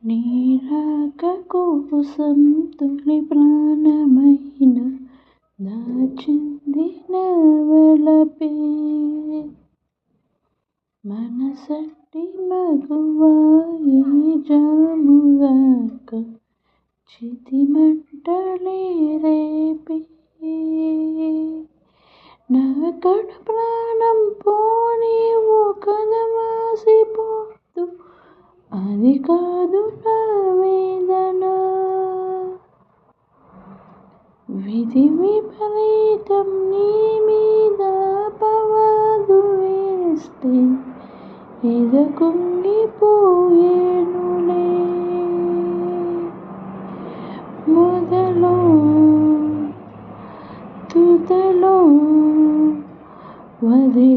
నీ రాక కోసం తొలి ప్రాణమైన దాచింది నా వలపే. మనసట్టి మగువా ఈ జాముగాక చితిమంటలే రేపే. నా కడు ప్రాణం పోనీవు కదవాసిపోతూ, అది కాదు నా వేదన. విధి విపరీతం నీ మీద అపవాదు వేస్తే ఎద కుంగిపోయేనులే. మొదలో తుదలో వదిలి